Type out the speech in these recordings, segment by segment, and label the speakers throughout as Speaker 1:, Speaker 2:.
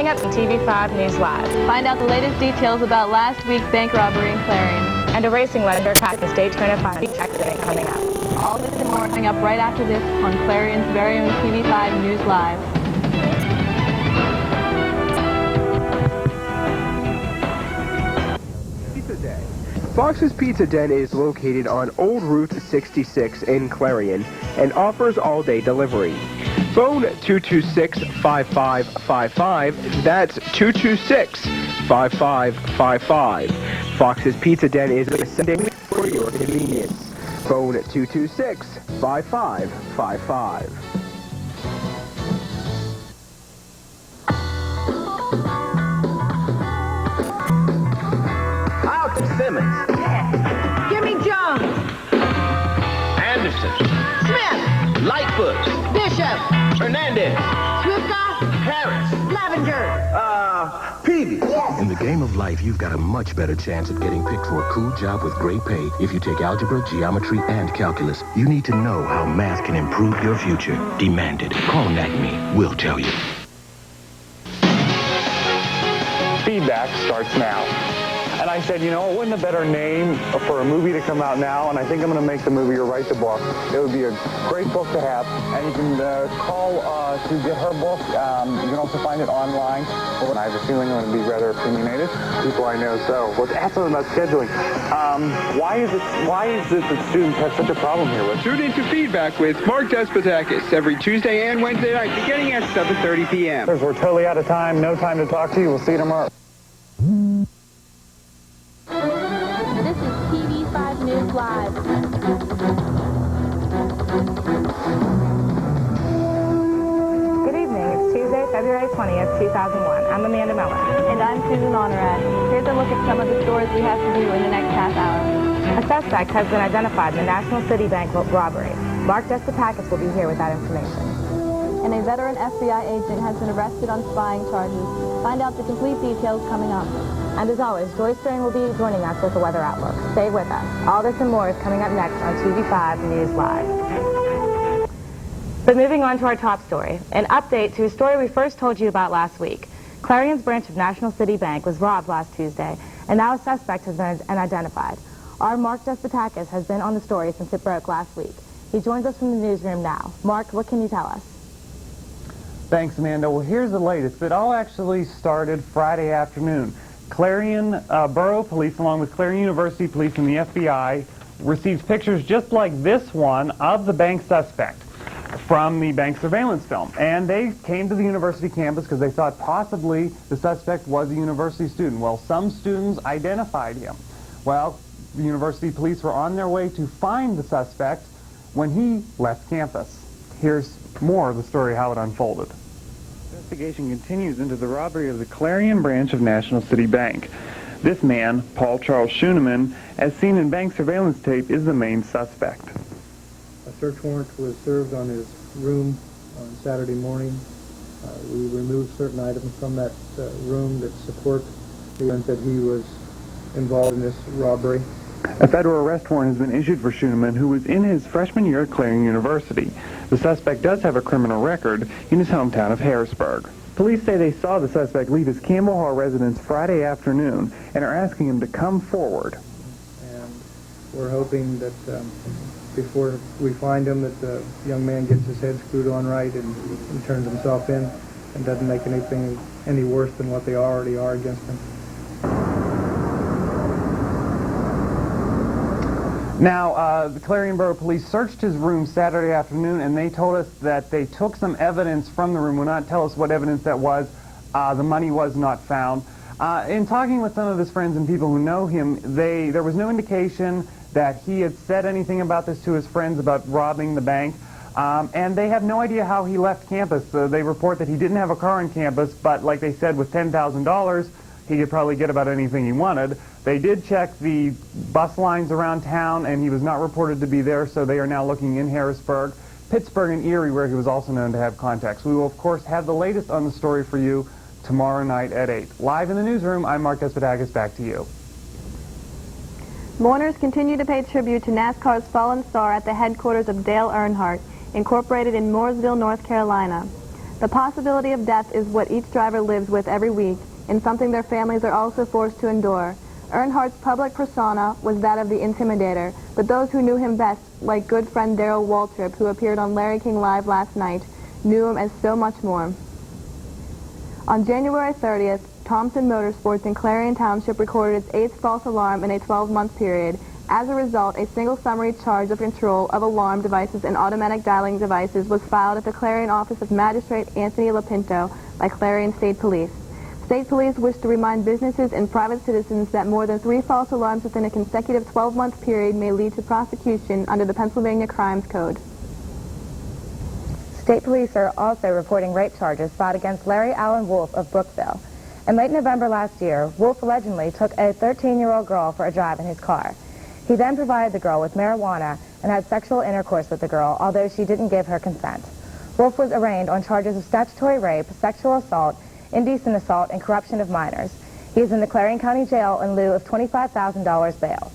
Speaker 1: Coming up on TV5 News Live.
Speaker 2: Find out the latest details about last week's bank robbery in Clarion.
Speaker 1: And a racing legend attack the Daytona 500 accident coming up.
Speaker 2: All this and more coming up right after this on Clarion's very own TV5 News Live.
Speaker 3: Pizza Den. Fox's Pizza Den is located on Old Route 66 in Clarion and offers all-day delivery. Phone 226-5555. That's 226-5555. Fox's Pizza Den is ascending for your convenience. Phone 226-5555.
Speaker 4: Out to Simmons.
Speaker 5: Give me Jones.
Speaker 4: Anderson.
Speaker 5: Smith.
Speaker 4: Lightfoot.
Speaker 5: Bishop.
Speaker 4: Hernandez.
Speaker 5: Swifka.
Speaker 4: Harris.
Speaker 5: Lavender.
Speaker 4: Peavy.
Speaker 6: In the game of life, you've got a much better chance of getting picked for a cool job with great pay if you take algebra, geometry, and calculus. You need to know how math can improve your future. Demand it. Call Acme. We'll tell you.
Speaker 7: Feedback starts now. And I said, you know, it wouldn't a better name for a movie to come out now, and I think I'm going to make the movie or write the book. It would be a great book to have, and you can call to get her book. You can also find it online. And I have a feeling I'm going to be rather opinionated. People I know so. Let's ask them about scheduling. Why is it that students have such a problem here with?
Speaker 3: Tune into Feedback with Mark Despotakis every Tuesday and Wednesday night beginning at 7:30 p.m.
Speaker 7: We're totally out of time. No time to talk to you. We'll see you tomorrow.
Speaker 2: This is TV5 News Live.
Speaker 1: Good evening. It's Tuesday, February 20th, 2001. I'm Amanda Miller.
Speaker 2: And I'm Susan Honorad. Here's a look at some of the stories we have for you in the next half hour.
Speaker 1: A suspect has been identified in the National City Bank robbery. Mark Despotakis will be here with that information.
Speaker 2: And a veteran FBI agent has been arrested on spying charges. Find out the complete details coming up.
Speaker 1: And as always, Joyce Strang will be joining us with the weather outlook. Stay with us. All this and more is coming up next on TV5 News Live. But moving on to our top story, an update to a story we first told you about last week. Clarion's branch of National City Bank was robbed last Tuesday, and now a suspect has been identified. Our Mark Despotakis has been on the story since it broke last week. He joins us from the newsroom now. Mark, what can you tell us?
Speaker 7: Thanks, Amanda. Well, here's the latest. It all actually started Friday afternoon. Clarion Borough Police, along with Clarion University Police and the FBI, received pictures just like this one of the bank suspect from the bank surveillance film. And they came to the university campus because they thought possibly the suspect was a university student. Well, some students identified him. Well, the university police were on their way to find the suspect when he left campus. Here's more of the story, how it unfolded. Investigation continues into the robbery of the Clarion branch of National City Bank. This man, Paul Charles Schooneman, as seen in bank surveillance tape, is the main suspect.
Speaker 8: A search warrant was served on his room on Saturday morning. We removed certain items from that room that support the event that he was involved in this robbery.
Speaker 7: A federal arrest warrant has been issued for Schooneman, who was in his freshman year at Clarion University. The suspect does have a criminal record in his hometown of Harrisburg. Police say they saw the suspect leave his Campbell Hall residence Friday afternoon and are asking him to come forward.
Speaker 8: And we're hoping that before we find him that the young man gets his head screwed on right and turns himself in and doesn't make anything any worse than what they already are against him.
Speaker 7: Now, the Clarion Borough Police searched his room Saturday afternoon, and they told us that they took some evidence from the room. Will not tell us what evidence that was. The money was not found. In talking with some of his friends and people who know him, there was no indication that he had said anything about this to his friends about robbing the bank. And they have no idea how he left campus. They report that he didn't have a car on campus, but like they said, with $10,000, he could probably get about anything he wanted. They did check the bus lines around town, and he was not reported to be there, so they are now looking in Harrisburg, Pittsburgh, and Erie, where he was also known to have contacts. We will, of course, have the latest on the story for you tomorrow night at 8. Live in the newsroom, I'm Mark Despotakis. Back to you.
Speaker 2: Mourners continue to pay tribute to NASCAR's fallen star at the headquarters of Dale Earnhardt, incorporated in Mooresville, North Carolina. The possibility of death is what each driver lives with every week, and something their families are also forced to endure. Earnhardt's public persona was that of the intimidator, but those who knew him best, like good friend Darrell Waltrip, who appeared on Larry King Live last night, knew him as so much more. On January 30th, Thompson Motorsports in Clarion Township recorded its 8th false alarm in a 12-month period. As a result, a single summary charge of control of alarm devices and automatic dialing devices was filed at the Clarion office of Magistrate Anthony Lapinto by Clarion State Police. State Police wish to remind businesses and private citizens that more than 3 false alarms within a consecutive 12-month period may lead to prosecution under the Pennsylvania Crimes Code.
Speaker 1: State police are also reporting rape charges filed against Larry Allen Wolf of Brookville. In late November last year, Wolf allegedly took a 13-year-old girl for a drive in his car. He then provided the girl with marijuana and had sexual intercourse with the girl, although she didn't give her consent. Wolf was arraigned on charges of statutory rape, sexual assault, indecent assault, and corruption of minors. He is in the Clarion County Jail in lieu of $25,000 bail.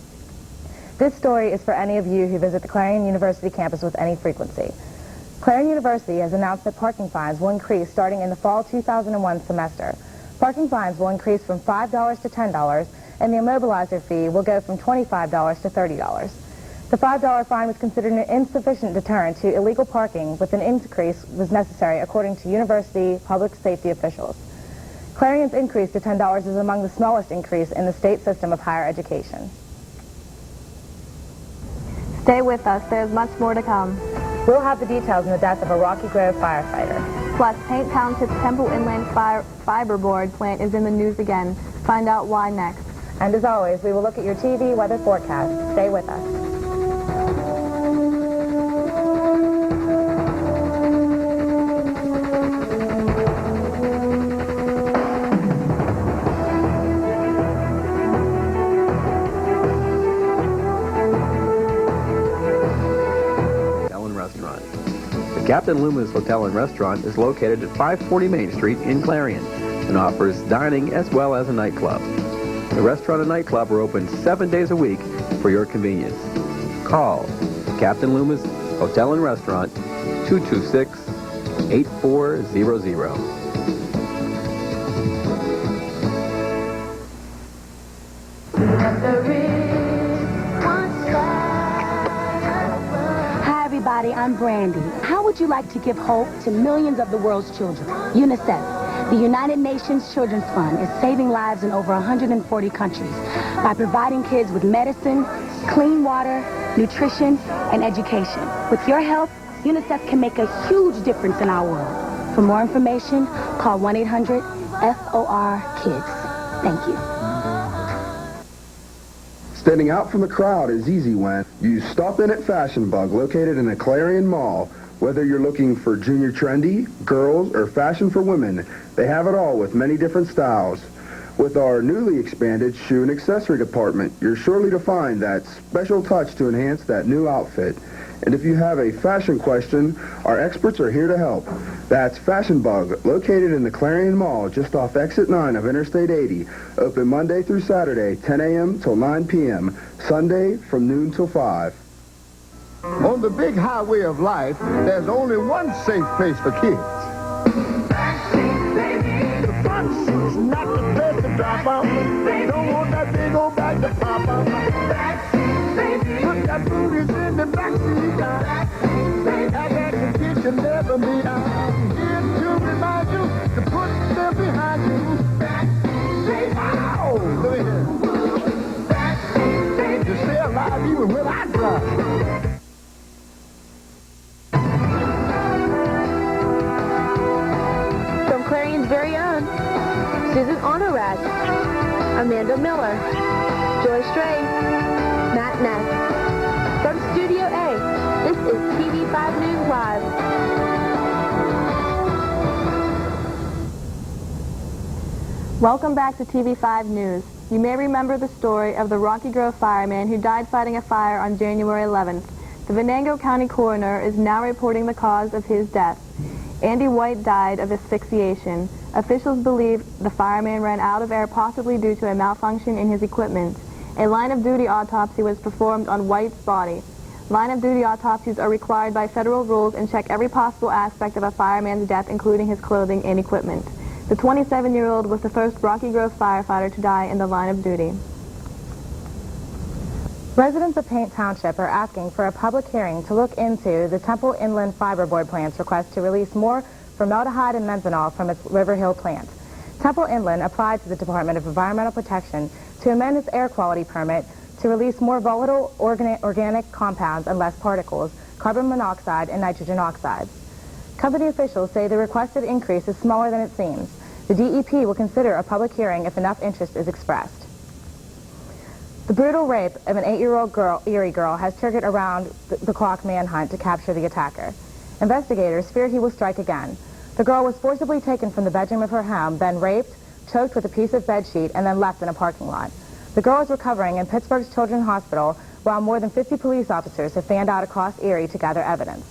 Speaker 1: This story is for any of you who visit the Clarion University campus with any frequency. Clarion University has announced that parking fines will increase starting in the fall 2001 semester. Parking fines will increase from $5 to $10, and the immobilizer fee will go from $25 to $30. The $5 fine was considered an insufficient deterrent to illegal parking, with an increase was necessary according to university public safety officials. Clarion's increase to $10 is among the smallest increase in the state system of higher education.
Speaker 2: Stay with us. There's much more to come.
Speaker 1: We'll have the details on the death of a Rocky Grove firefighter.
Speaker 2: Plus, Paint Township's Temple Inland Fiberboard plant is in the news again. Find out why next.
Speaker 1: And as always, we will look at your TV weather forecast. Stay with us.
Speaker 9: Captain Loomis Hotel and Restaurant is located at 540 Main Street in Clarion and offers dining as well as a nightclub. The restaurant and nightclub are open 7 days a week for your convenience. Call Captain Loomis Hotel and Restaurant 226-8400.
Speaker 10: I'm Brandy. How would you like to give hope to millions of the world's children? UNICEF, the United Nations Children's Fund, is saving lives in over 140 countries by providing kids with medicine, clean water, nutrition, and education. With your help, UNICEF can make a huge difference in our world. For more information, call 1-800-FOR-KIDS. Thank you.
Speaker 11: Standing out from the crowd is easy when you stop in at Fashion Bug, located in the Clarion Mall. Whether you're looking for junior trendy, girls, or fashion for women, they have it all with many different styles. With our newly expanded shoe and accessory department, you're surely to find that special touch to enhance that new outfit. And if you have a fashion question, our experts are here to help. That's Fashion Bug, located in the Clarion Mall, just off Exit 9 of Interstate 80. Open Monday through Saturday, 10 a.m. till 9 p.m. Sunday from noon till 5.
Speaker 12: On the big highway of life, there's only one safe place for kids. The front seat's not the place to drop off. Don't want that big old bag to pop off. Put that booties in the backseat now. Have that condition never be out. Here to remind you to put them behind you. Wow! Look at here. To stay alive even when I drive.
Speaker 13: From Clarion's very own, Susan Honorat, Amanda Miller, Joy Stray, Matt Ness. From Studio A, this is TV5 News Live.
Speaker 2: Welcome back to TV5 News. You may remember the story of the Rocky Grove fireman who died fighting a fire on January 11th. The Venango County coroner is now reporting the cause of his death. Andy White died of asphyxiation. Officials believe the fireman ran out of air, possibly due to a malfunction in his equipment. A line-of-duty autopsy was performed on White's body. Line-of-duty autopsies are required by federal rules and check every possible aspect of a fireman's death, including his clothing and equipment. The 27-year-old was the first Rocky Grove firefighter to die in the line of duty.
Speaker 1: Residents of Paint Township are asking for a public hearing to look into the Temple Inland Fiberboard plant's request to release more formaldehyde and methanol from its River Hill plant. Temple Inland applied to the Department of Environmental Protection to amend its air quality permit to release more volatile organic compounds and less particles, carbon monoxide and nitrogen oxides. Company officials say the requested increase is smaller than it seems. The DEP will consider a public hearing if enough interest is expressed. The brutal rape of an 8-year-old Erie girl has triggered a round-the-clock manhunt to capture the attacker. Investigators fear he will strike again. The girl was forcibly taken from the bedroom of her home, then raped, choked with a piece of bedsheet, and then left in a parking lot. The girl is recovering in Pittsburgh's Children's Hospital, while more than 50 police officers have fanned out across Erie to gather evidence.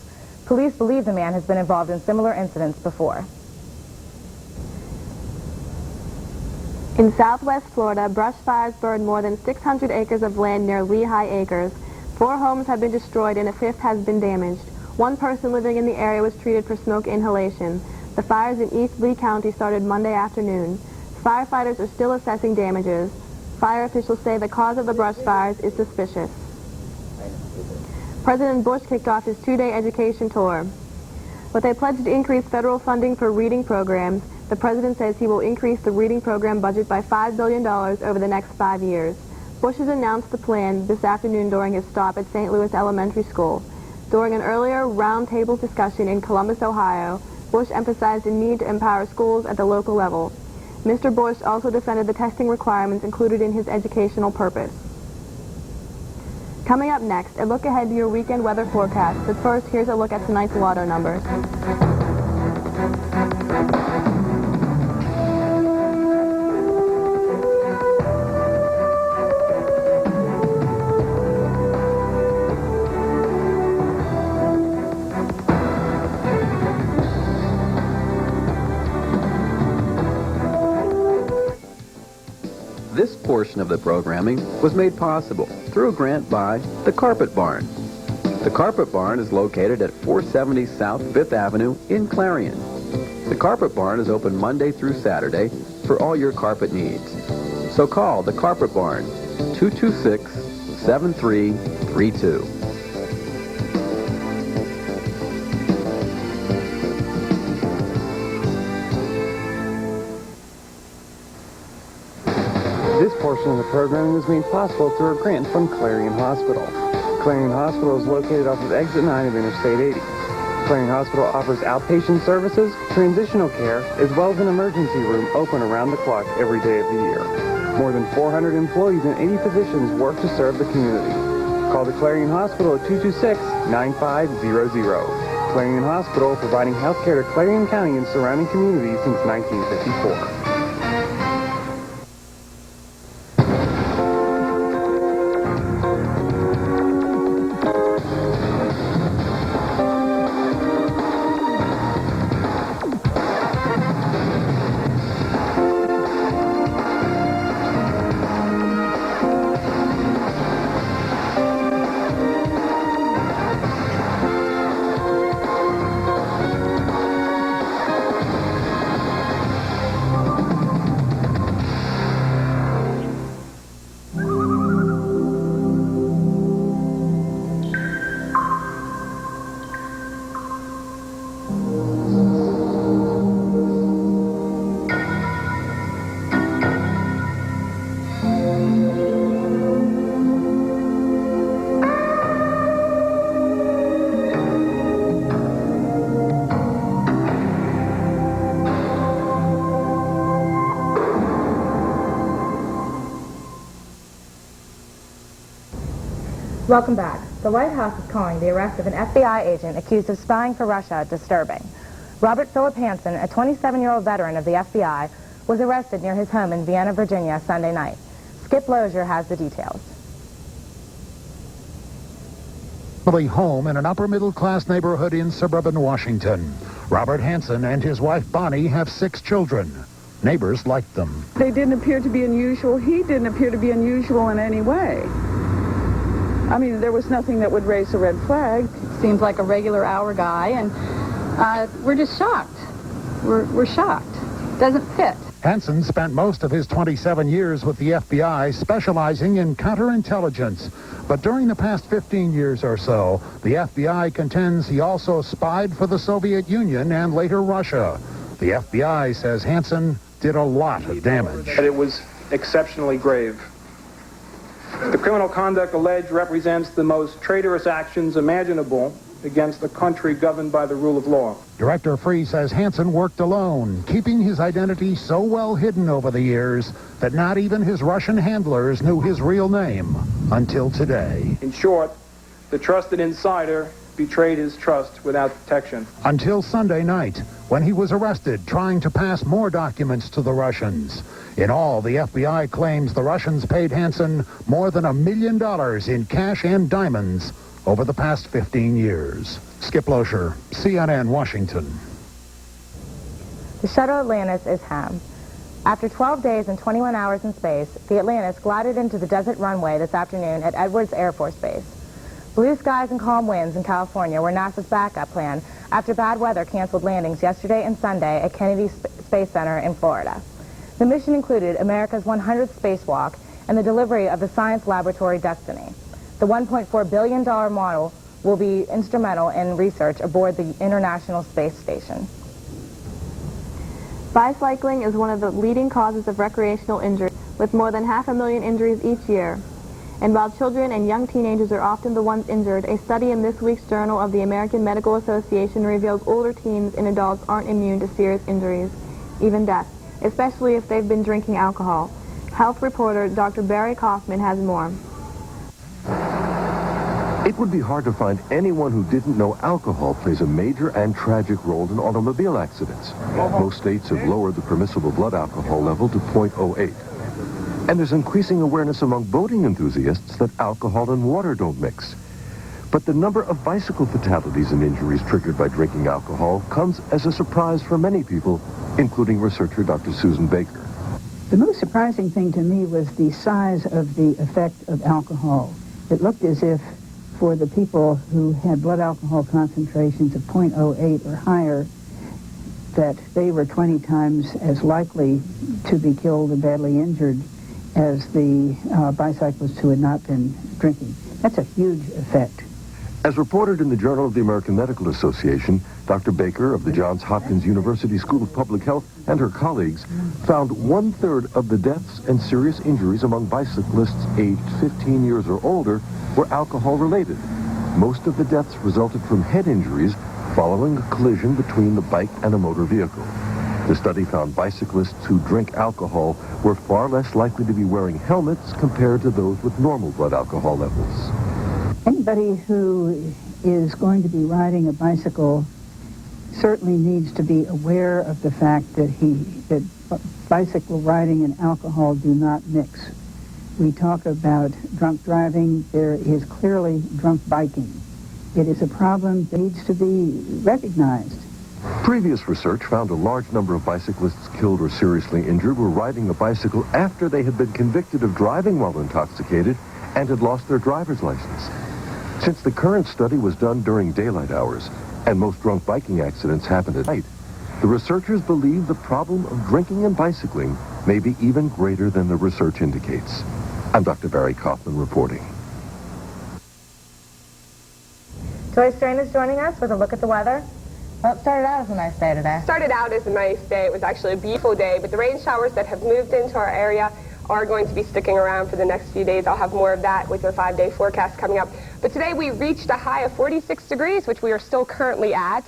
Speaker 1: Police believe the man has been involved in similar incidents before.
Speaker 2: In southwest Florida, brush fires burned more than 600 acres of land near Lehigh Acres. 4 homes have been destroyed and a 5th has been damaged. 1 person living in the area was treated for smoke inhalation. The fires in East Lee County started Monday afternoon. Firefighters are still assessing damages. Fire officials say the cause of the brush fires is suspicious. President Bush kicked off his 2-day education tour. With a pledge to increase federal funding for reading programs, the president says he will increase the reading program budget by $5 billion over the next 5 years. Bush has announced the plan this afternoon during his stop at St. Louis Elementary School. During an earlier roundtable discussion in Columbus, Ohio, Bush emphasized the need to empower schools at the local level. Mr. Bush also defended the testing requirements included in his educational purpose. Coming up next, a look ahead to your weekend weather forecast. But first, here's a look at tonight's lotto numbers.
Speaker 9: This portion of the programming was made possible through a grant by the Carpet Barn. The Carpet Barn is located at 470 South 5th Avenue in Clarion. The Carpet Barn is open Monday through Saturday for all your carpet needs. So call the Carpet Barn, 226-7332.
Speaker 7: This portion of the programming was made possible through a grant from Clarion Hospital. Clarion Hospital is located off of Exit 9 of Interstate 80. Clarion Hospital offers outpatient services, transitional care, as well as an emergency room open around the clock every day of the year. More than 400 employees and 80 physicians work to serve the community. Call the Clarion Hospital at 226-9500. Clarion Hospital, providing health care to Clarion County and surrounding communities since 1954.
Speaker 1: Welcome back. The White House is calling the arrest of an FBI agent accused of spying for Russia disturbing. Robert Philip Hansen, a 27-year-old veteran of the FBI, was arrested near his home in Vienna, Virginia, Sunday night. Skip Lozier has the details.
Speaker 14: Home in an upper-middle-class neighborhood in suburban Washington. Robert Hansen and his wife Bonnie have 6 children. Neighbors liked them.
Speaker 15: They didn't appear to be unusual. He didn't appear to be unusual in any way. I mean, there was nothing that would raise a red flag. Seems like a regular hour guy, and we're just shocked. We're shocked. Doesn't fit.
Speaker 14: Hansen spent most of his 27 years with the FBI specializing in counterintelligence. But during the past 15 years or so, the FBI contends he also spied for the Soviet Union and later Russia. The FBI says Hansen did a lot of damage.
Speaker 16: It was exceptionally grave. The criminal conduct alleged represents the most traitorous actions imaginable against a country governed by the rule of law.
Speaker 14: Director Free says Hansen worked alone, keeping his identity so well hidden over the years that not even his Russian handlers knew his real name until today.
Speaker 16: In short, the trusted insider betrayed his trust without protection.
Speaker 14: Until Sunday night, when he was arrested trying to pass more documents to the Russians. In all, the FBI claims the Russians paid Hansen more than $1 million in cash and diamonds over the past 15 years. Skip Loescher, CNN, Washington.
Speaker 1: The shuttle Atlantis is home. After 12 days and 21 hours in space, the Atlantis glided into the desert runway this afternoon at Edwards Air Force Base. Blue skies and calm winds in California were NASA's backup plan after bad weather canceled landings yesterday and Sunday at Kennedy Space Center in Florida. The mission included America's 100th spacewalk and the delivery of the science laboratory Destiny. The $1.4 billion model will be instrumental in research aboard the International Space Station.
Speaker 2: Bicycling is one of the leading causes of recreational injury, with more than 500,000 injuries each year. And while children and young teenagers are often the ones injured, a study in this week's Journal of the American Medical Association reveals older teens and adults aren't immune to serious injuries, even death, especially if they've been drinking alcohol. Health reporter Dr. Barry Kaufman has more.
Speaker 17: It would be hard to find anyone who didn't know alcohol plays a major and tragic role in automobile accidents. Most states have lowered the permissible blood alcohol level to 0.08. And there's increasing awareness among boating enthusiasts that alcohol and water don't mix. But the number of bicycle fatalities and injuries triggered by drinking alcohol comes as a surprise for many people, including researcher Dr. Susan Baker.
Speaker 18: The most surprising thing to me was the size of the effect of alcohol. It looked as if for the people who had blood alcohol concentrations of 0.08 or higher, that they were 20 times as likely to be killed or badly injured as the bicyclists who had not been drinking. That's a huge effect.
Speaker 17: As reported in the Journal of the American Medical Association, Dr. Baker of the Johns Hopkins University School of Public Health and her colleagues found 1/3 of the deaths and serious injuries among bicyclists aged 15 years or older were alcohol-related. Most of the deaths resulted from head injuries following a collision between the bike and a motor vehicle. The study found bicyclists who drink alcohol were far less likely to be wearing helmets compared to those with normal blood alcohol levels.
Speaker 18: Anybody who is going to be riding a bicycle certainly needs to be aware of the fact that bicycle riding and alcohol do not mix. We talk about drunk driving. There is clearly drunk biking. It is a problem that needs to be recognized.
Speaker 17: Previous research found a large number of bicyclists killed or seriously injured were riding a bicycle after they had been convicted of driving while intoxicated and had lost their driver's license. Since the current study was done during daylight hours, and most drunk biking accidents happen at night, the researchers believe the problem of drinking and bicycling may be even greater than the research indicates. I'm Dr. Barry Kaufman reporting.
Speaker 1: Joyce Strain is joining us with a look at the weather. Well, it started out as a nice day today.
Speaker 19: Started out as a nice day. It was actually a beautiful day, but the rain showers that have moved into our area are going to be sticking around for the next few days. I'll have more of that with our 5-day forecast coming up. But today we reached a high of 46 degrees, which we are still currently at.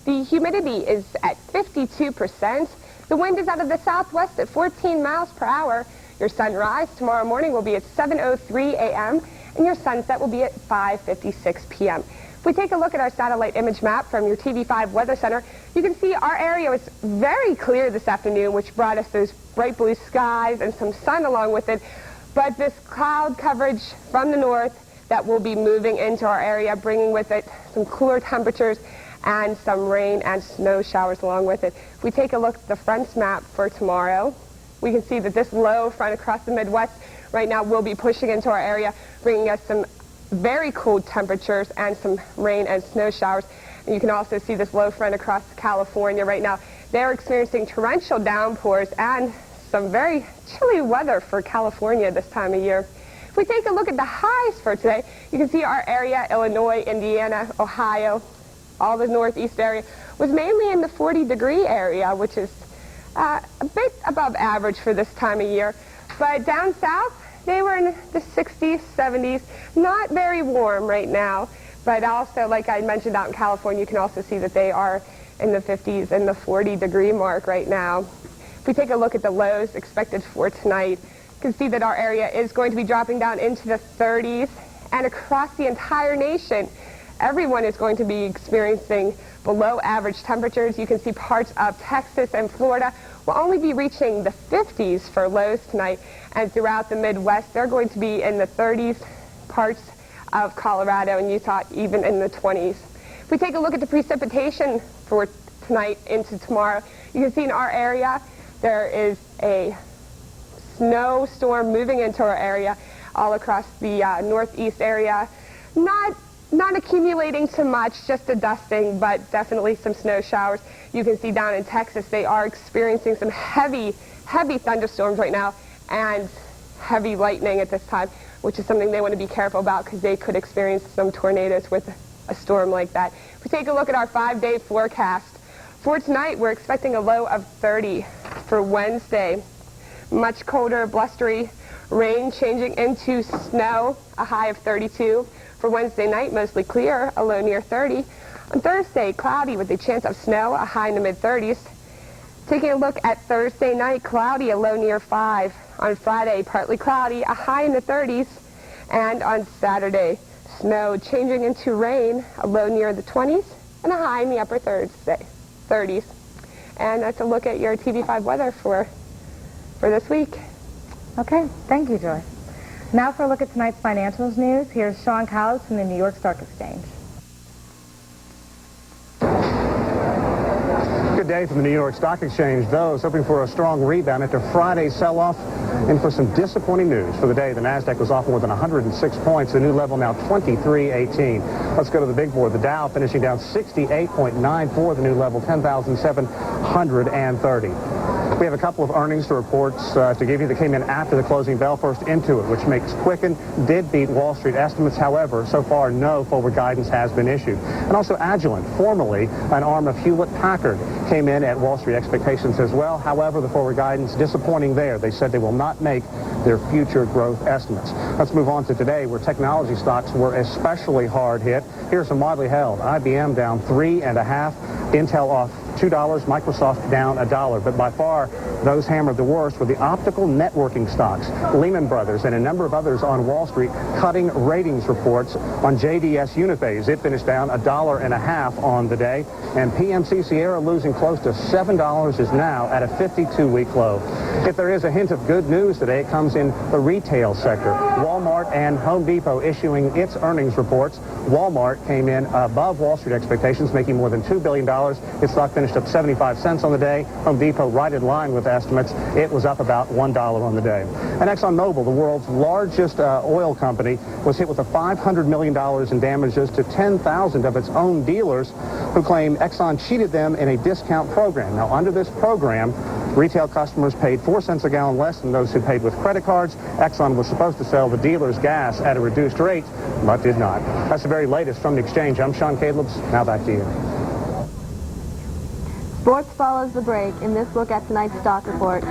Speaker 19: The humidity is at 52%. The wind is out of the southwest at 14 miles per hour. Your sunrise tomorrow morning will be at 7:03 a.m. and your sunset will be at 5:56 p.m. If we take a look at our satellite image map from your TV5 Weather Center, you can see our area was very clear this afternoon, which brought us those bright blue skies and some sun along with it. But this cloud coverage from the north that will be moving into our area, bringing with it some cooler temperatures and some rain and snow showers along with it. If we take a look at the fronts map for tomorrow, we can see that this low front across the Midwest right now will be pushing into our area, bringing us some very cold temperatures and some rain and snow showers. And you can also see this low front across California right now. They're experiencing torrential downpours and some very chilly weather for California this time of year. If we take a look at the highs for today, you can see our area, Illinois, Indiana, Ohio, all the northeast area, was mainly in the 40-degree area, which is a bit above average for this time of year. But down south, they were in the 60s, 70s, not very warm right now. But also, like I mentioned out in California, you can also see that they are in the 50s and the 40-degree mark right now. If we take a look at the lows expected for tonight, you can see that our area is going to be dropping down into the 30s. And across the entire nation, everyone is going to be experiencing below average temperatures. You can see parts of Texas and Florida will only be reaching the 50s for lows tonight. And throughout the Midwest, they're going to be in the 30s, parts of Colorado and Utah even in the 20s. If we take a look at the precipitation for tonight into tomorrow, you can see in our area there is a snowstorm moving into our area all across the northeast area. Not accumulating too much, just a dusting, but definitely some snow showers. You can see down in Texas they are experiencing some heavy thunderstorms right now and heavy lightning at this time, which is something they want to be careful about because they could experience some tornadoes with a storm like that. If we take a look at our 5-day forecast, for tonight we're expecting a low of 30. For Wednesday, much colder, blustery, rain changing into snow, a high of 32. For Wednesday night, mostly clear, a low near 30. On Thursday, cloudy with a chance of snow, a high in the mid-30s. Taking a look at Thursday night, cloudy, a low near 5. On Friday, partly cloudy, a high in the 30s. And on Saturday, snow changing into rain, a low near the 20s, and a high in the upper 30s. And that's a look at your TV5 weather for this week.
Speaker 1: Okay, thank you, Joy. Now for a look at tonight's financials news, here's Sean Cowles from the New York Stock Exchange.
Speaker 20: Good day from the New York Stock Exchange. Those hoping for a strong rebound after Friday's sell-off, and for some disappointing news for the day. The Nasdaq was off more than 106 points. The new level now 2318. Let's go to the big board. The Dow finishing down 68.94. The new level 10,730. We have a couple of earnings to report to give you that came in after the closing bell. First, Intuit, which makes Quicken, did beat Wall Street estimates. However, so far, no forward guidance has been issued. And also Agilent, formerly an arm of Hewlett-Packard, came in at Wall Street expectations as well. However, the forward guidance disappointing there. They said they will not make their future growth estimates. Let's move on to today, where technology stocks were especially hard hit. Here's some widely held. IBM down 3.5%, Intel off $2, Microsoft down $1. But by far, those hammered the worst were the optical networking stocks. Lehman Brothers and a number of others on Wall Street cutting ratings reports on JDS Uniphase. It finished down $1.50 on the day. And PMC Sierra losing close to $7 is now at a 52-week low. If there is a hint of good news today, it comes in the retail sector. Walmart and Home Depot issuing its earnings reports. Walmart came in above Wall Street expectations, making more than $2 billion. Its stock finished up 75 cents on the day. Home Depot right in line with estimates. It was up about $1 on the day. And ExxonMobil, the world's largest oil company, was hit with a $500 million in damages to 10,000 of its own dealers who claim Exxon cheated them in a discount program. Now, under this program, retail customers paid 4 cents a gallon less than those who paid with credit cards. Exxon was supposed to sell the dealers gas at a reduced rate, but did not. That's the very latest from the exchange. I'm Sean Calebs. Now back to you.
Speaker 2: Sports follows the break in this look at tonight's stock report.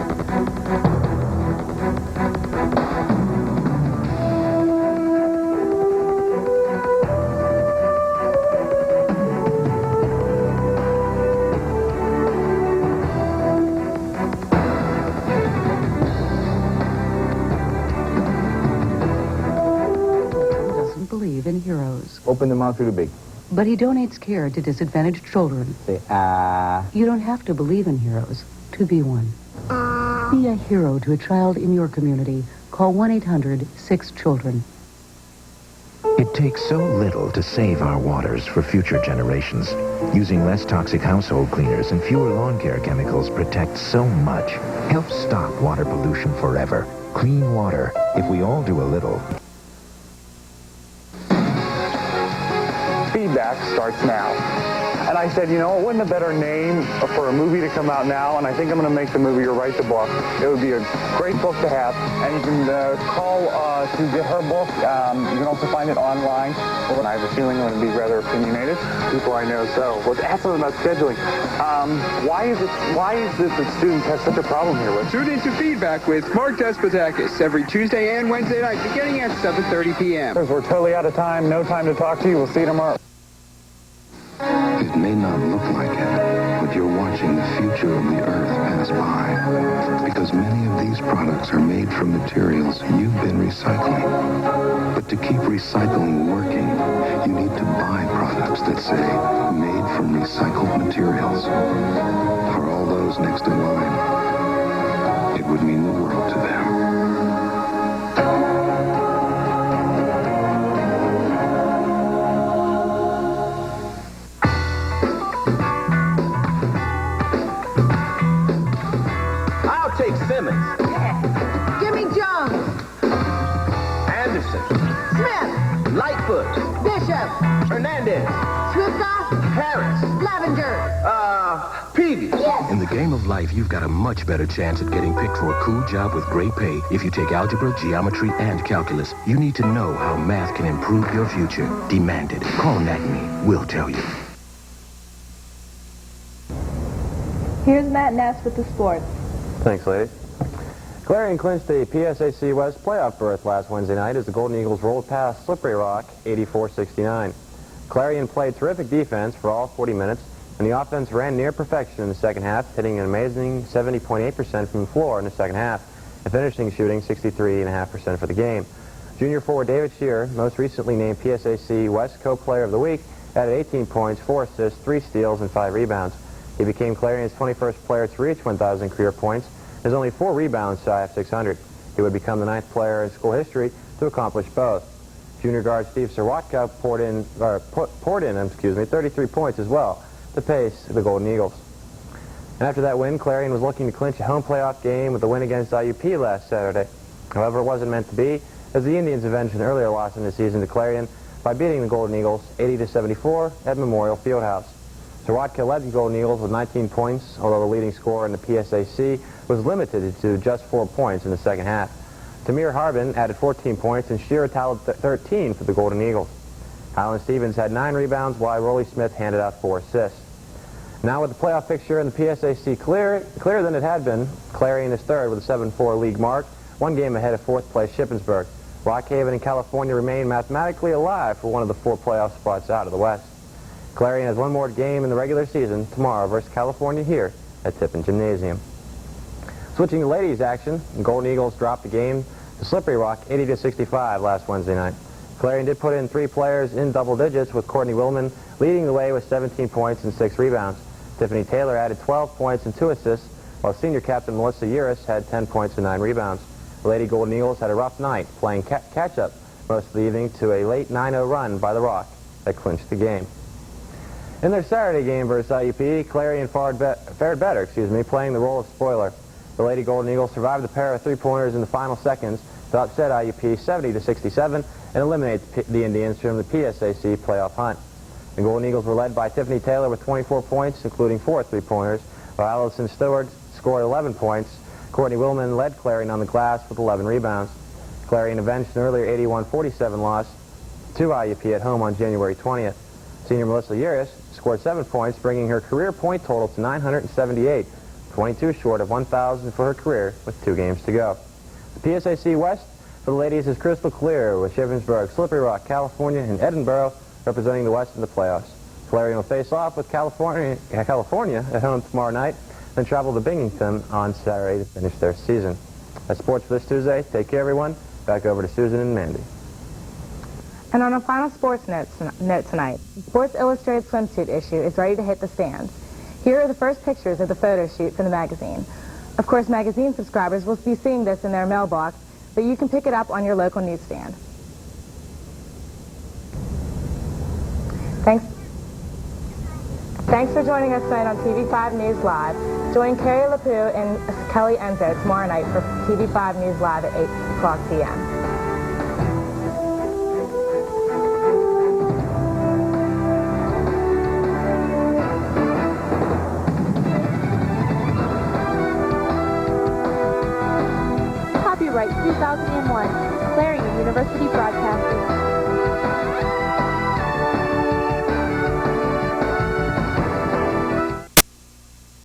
Speaker 21: Doesn't believe in heroes.
Speaker 22: Open the mouth really big.
Speaker 21: But he donates care to disadvantaged children.
Speaker 22: Say,
Speaker 21: You don't have to believe in heroes to be one. Be a hero to a child in your community. Call 1-800-6-CHILDREN.
Speaker 6: It takes so little to save our waters for future generations. Using less toxic household cleaners and fewer lawn care chemicals protects so much. Helps stop water pollution forever. Clean water, if we all do a little.
Speaker 20: feedback starts now. And I said, you know, wouldn't a better name for a movie to come out now? And I think I'm going to make the movie or write the book. It would be a great book to have. And you can call to get her book. You can also find it online. And I have a feeling I'm going to be rather opinionated. People I know so. Let's ask them about scheduling. Why is it that students have such a problem here with?
Speaker 3: Tune into Feedback with Mark Despotakis every Tuesday and Wednesday night beginning at 7:30 p.m.
Speaker 20: We're totally out of time. No time to talk to you. We'll see you tomorrow.
Speaker 6: It may not look like it, but you're watching the future of the Earth pass by. Because many of these products are made from materials you've been recycling. But to keep recycling working, you need to buy products that say, made from recycled materials. For all those next in line, it would mean the world to them.
Speaker 4: Take Simmons.
Speaker 5: Give me Jones.
Speaker 4: Anderson.
Speaker 5: Smith.
Speaker 4: Lightfoot.
Speaker 5: Bishop.
Speaker 4: Hernandez.
Speaker 5: Swifka.
Speaker 4: Harris.
Speaker 5: Lavenger.
Speaker 4: Peavy.
Speaker 5: Yes.
Speaker 6: In the game of life, you've got a much better chance at getting picked for a cool job with great pay if you take algebra, geometry, and calculus. You need to know how math can improve your future. Demand it. Call NACME. We'll tell you.
Speaker 2: Here's Matt Ness with the sports.
Speaker 22: Thanks, ladies. Clarion clinched the PSAC West playoff berth last Wednesday night as the Golden Eagles rolled past Slippery Rock 84-69. Clarion played terrific defense for all 40 minutes, and the offense ran near perfection in the second half, hitting an amazing 70.8% from the floor in the second half, and finishing shooting 63.5% for the game. Junior forward David Shearer, most recently named PSAC West Co-Player of the Week, added 18 points, 4 assists, 3 steals, and 5 rebounds. He became Clarion's 21st player to reach 1,000 career points. There's only 4 rebounds shy of 600. He would become the 9th player in school history to accomplish both. Junior guard Steve Sirwatka poured in 33 points as well to pace the Golden Eagles. And after that win, Clarion was looking to clinch a home playoff game with a win against IUP last Saturday. However, it wasn't meant to be, as the Indians avenged an earlier loss in the season to Clarion by beating the Golden Eagles 80-74 at Memorial Fieldhouse. Sirwatka led the Golden Eagles with 19 points, although the leading scorer in the PSAC was limited to just 4 points in the second half. Tamir Harbin added 14 points, and Shearer tallied 13 for the Golden Eagles. Highland Stevens had 9 rebounds, while Rollie Smith handed out 4 assists. Now with the playoff picture in the PSAC clearer than it had been, Clarion is third with a 7-4 league mark, 1 game ahead of 4th place Shippensburg. Rockhaven and California remain mathematically alive for one of the 4 playoff spots out of the West. Clarion has 1 more game in the regular season tomorrow versus California here at Tippin Gymnasium. Switching to ladies action, the Golden Eagles dropped the game to Slippery Rock 80-65 last Wednesday night. Clarion did put in 3 players in double digits, with Courtney Willman leading the way with 17 points and 6 rebounds. Tiffany Taylor added 12 points and 2 assists, while senior captain Melissa Uris had 10 points and 9 rebounds. The Lady Golden Eagles had a rough night, playing catch-up most of the evening to a late 9-0 run by the Rock that clinched the game. In their Saturday game versus IUP, Clarion fared better, playing the role of spoiler. The Lady Golden Eagles survived the pair of 3-pointers in the final seconds to upset IUP 70-67 and eliminate the Indians from the PSAC playoff hunt. The Golden Eagles were led by Tiffany Taylor with 24 points, including 4 3-pointers, while Allison Stewart scored 11 points. Courtney Willman led Clarion on the glass with 11 rebounds. Clarion avenged an earlier 81-47 loss to IUP at home on January 20th. Senior Melissa Uris scored 7 points, bringing her career point total to 978, 22 short of 1,000 for her career with 2 games to go. The PSAC West for the ladies is crystal clear, with Shippensburg, Slippery Rock, California, and Edinburgh representing the West in the playoffs. Clarion will face off with California at home tomorrow night, then travel to Binghamton on Saturday to finish their season. That's sports for this Tuesday. Take care, everyone. Back over to Susan and Mandy.
Speaker 1: And on a final sports note tonight, the Sports Illustrated swimsuit issue is ready to hit the stands. Here are the first pictures of the photo shoot for the magazine. Of course, magazine subscribers will be seeing this in their mailbox, but you can pick it up on your local newsstand. Thanks for joining us tonight on TV5 News Live. Join Carrie LaPue and Kelly Enzo tomorrow night for TV5 News Live at 8 o'clock p.m.
Speaker 13: Copyright 2001. Clarion University Broadcasting.